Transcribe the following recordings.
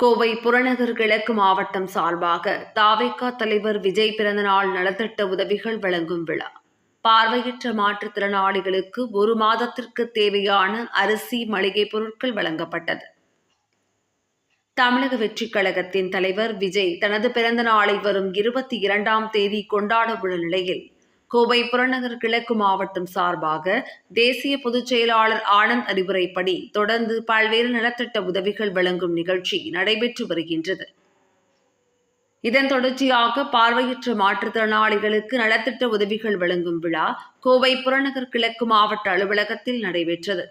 கோவை புறநகர் கிழக்கு மாவட்டம் சார்பாக தாவேகா தலைவர் விஜய் பிறந்தநாள் நலத்திட்ட உதவிகள் வழங்கும் விழா. பார்வையற்ற மாற்றுத்திறனாளிகளுக்கு 1 மாதத்திற்கு தேவையான அரிசி, மளிகை பொருட்கள் வழங்கப்பட்டது. தமிழக வெற்றிக் கழகத்தின் தலைவர் விஜய் தனது பிறந்த நாளை வரும் 22ஆம் தேதி கொண்டாட உள்ள நிலையில், கோவை புறநகர் கிழக்கு மாவட்டம் சார்பாக தேசிய பொதுச் செயலாளர் ஆனந்த் அறிவுரைப்படி தொடர்ந்து பல்வேறு நலத்திட்ட உதவிகள் வழங்கும் நிகழ்ச்சி நடைபெற்று வருகின்றது. இதன் தொடர்ச்சியாக பார்வையற்ற மாற்றுத்திறனாளிகளுக்கு நலத்திட்ட உதவிகள் வழங்கும் விழா கோவை புறநகர் கிழக்கு மாவட்ட அலுவலகத்தில் நடைபெற்றது.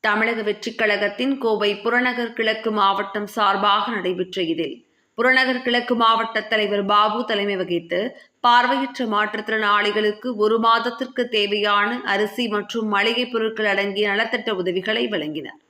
தமிழக வெற்றிக் கழகத்தின் கோவை புறநகர் கிழக்கு மாவட்டம் சார்பாக நடைபெற்ற இதில் புறநகர் கிழக்கு மாவட்ட தலைவர் பாபு தலைமை வகித்து பார்வையற்ற மாற்றுத்திறனாளிகளுக்கு 1 மாதத்திற்கு தேவையான அரிசி மற்றும் மளிகை பொருட்கள் அடங்கிய நலத்திட்ட உதவிகளை வழங்கினார்.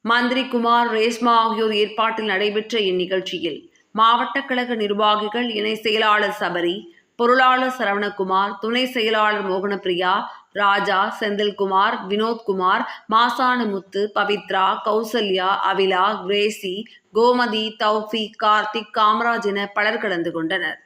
மந்திரி குமார், ரேஸ்மா ஆகியோர் ஏற்பாட்டில் நடைபெற்ற இந்நிகழ்ச்சியில் மாவட்ட கழக நிர்வாகிகள், இணை செயலாளர் சபரி, பொருளாளர் சரவணகுமார், துணை செயலாளர் மோகனப்பிரியா, ராஜா, செந்தில்குமார், வினோத்குமார், மாசானமுத்து, பவித்ரா, கௌசல்யா, அவிலா, கிரேசி, கோமதி, தௌஃபீக், கார்த்திக், காமராஜ் என பலர் கலந்து கொண்டனர்.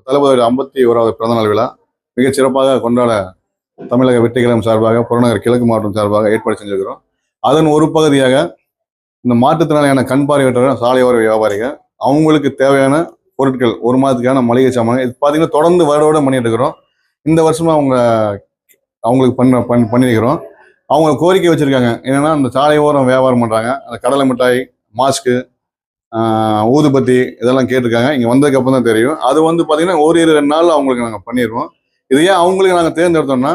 தளபதி 51வது பிறந்தநாள் விழா மிகச் சிறப்பாக கொண்டாட தமிழக வெற்றிக்கழகம் சார்பாக புறநகர் கிழக்கு மாவட்டம் சார்பாக ஏற்பாடு செஞ்சிருக்கிறோம். அதன் ஒரு பகுதியாக இந்த மாற்றுத்திறனாளியான கண் பார்வையற்றவர்கள், சாலையோர வியாபாரிகள், அவங்களுக்கு தேவையான பொருட்கள் 1 மாதத்துக்கான மளிகை சாமான் இது பார்த்தீங்கன்னா தொடர்ந்து வருடம் பண்ணிட்டு இருக்கிறோம். இந்த வருஷமா அவங்களுக்கு பண்ணியிருக்கிறோம். அவங்க கோரிக்கை வச்சிருக்காங்க என்னன்னா, அந்த சாலை ஓரம் வியாபாரம் பண்றாங்க, அந்த கடலை மிட்டாய், மாஸ்க்கு, ஊதுபத்தி இதெல்லாம் கேட்டிருக்காங்க. இங்க வந்ததுக்கு அப்புறம் தான் தெரியும். அது பார்த்தீங்கன்னா 1-2 நாள் அவங்களுக்கு நாங்கள் பண்ணிடுவோம். இது ஏன் அவங்களுக்கு நாங்கள் தேர்ந்தெடுத்தோம்னா,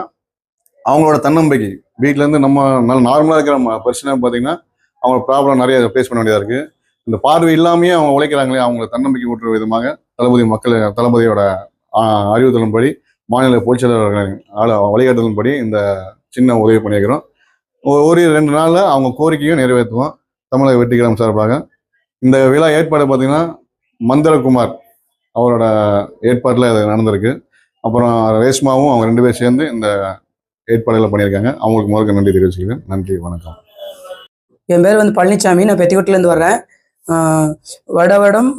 அவங்களோட தன்னம்பிக்கை வீட்டில இருந்து நம்ம நார்மலா இருக்கிற பிரச்சனை பார்த்தீங்கன்னா அவங்க ப்ராப்ளம் நிறைய ஃபேஸ் பண்ண வேண்டியதா இருக்கு. இந்த பார்வை இல்லாமயே அவங்க உழைக்கிறாங்களே, அவங்களை தன்னம்பிக்கை ஊட்டுற விதமாக தளபதியோட அறிவுறுத்தலின்படி, மாநில பொதுச் செயலாளர்களின் வழிகாட்டுதலின்படி இந்த சின்ன உதவி பண்ணியிருக்கிறோம். 1-2 நாள்ல அவங்க கோரிக்கையும் நிறைவேற்றுவோம். தமிழக வெற்றிக்கழகம் சார்பாக இந்த விழா ஏற்பாடு பார்த்தீங்கன்னா மந்திரகுமார் அவரோட ஏற்பாட்டில் இது நடந்திருக்கு. அப்புறம் ரேஷ்மாவும் அவங்க 2 பேரும் சேர்ந்து இந்த ஏற்பாடுகளை பண்ணியிருக்காங்க. அவங்களுக்கு முதல்ல நன்றி தெரிவிச்சுக்கிறேன். நன்றி, வணக்கம். என் பேர் பழனிசாமி. நான் பெத்திக்கோட்டிலேருந்து வர்றேன். வருடம்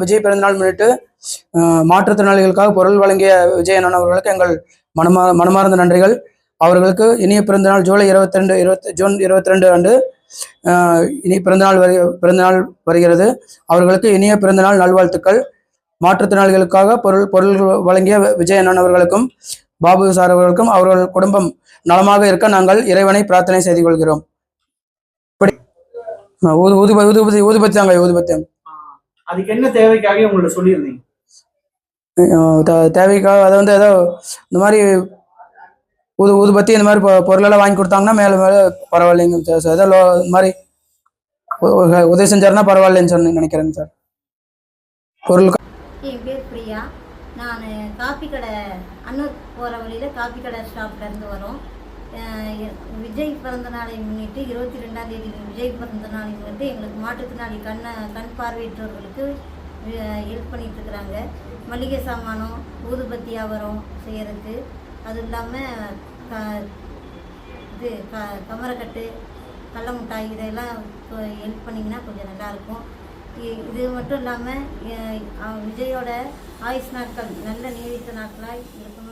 விஜய் பிறந்தநாள் முன்னிட்டு மாற்றுத்திறனாளிகளுக்காக பொருள் வழங்கிய விஜய் அண்ணன் அவர்களுக்கு எங்கள் மனமார்ந்த நன்றிகள். அவர்களுக்கு இனிய பிறந்தநாள் ஜூன் 22 அன்று இனி பிறந்தநாள் வருகிறது. அவர்களுக்கு இனிய பிறந்தநாள் நல்வாழ்த்துக்கள். மாற்றுத்திறனாளிகளுக்காக பொருள் வழங்கிய விஜய் அண்ணன் அவர்களுக்கும் பாபு சார் அவர்களுக்கும் அவர்கள் குடும்பம் நலமாக இருக்க நாங்கள் இறைவனை பிரார்த்தனை செய்து கொள்கிறோம். ஊதுபத்தி தாங்க. அதுக்கு என்ன தேவைக்காக உங்கள்ட்ட சொல்லியிருந்தீங்க? தேவைக்காக அதை ஏதோ இந்த மாதிரி ஊதுபத்தி இந்த மாதிரி பொருளெல்லாம் வாங்கி கொடுத்தாங்கன்னா மேலே பரவாயில்லைங்க சார். ஏதோ இந்த மாதிரி உதவி செஞ்சாருன்னா பரவாயில்லைன்னு சொல்லி நினைக்கிறேங்க சார். பொருள். என் பேர் பிரியா. நான் காப்பி கடை அன்னூர் போகிற வழியில் காப்பி கடை ஸ்டாப்லேருந்து வரோம். விஜய் பிறந்த நாளை முன்னிட்டு 22ஆம் தேதி விஜய் பிறந்த நாளை முன்னிட்டு எங்களுக்கு மாற்றுத்திறனாளி கண் பார்வையற்றவர்களுக்கு ஹெல்ப் பண்ணிகிட்ருக்குறாங்க. மளிகை சாமானம், ஊதுபத்தி வியாபாரம் செய்கிறதுக்கு, அது இல்லாமல் கமரக்கட்டு, கடல மிட்டாய் இதெல்லாம் ஹெல்ப் பண்ணிங்கன்னா கொஞ்சம் நல்லாயிருக்கும். இது மட்டும் இல்லாமல் விஜயோட ஆயுஷ் நாட்கள் நல்ல நீடித்த நாட்களாக இருக்கணும்.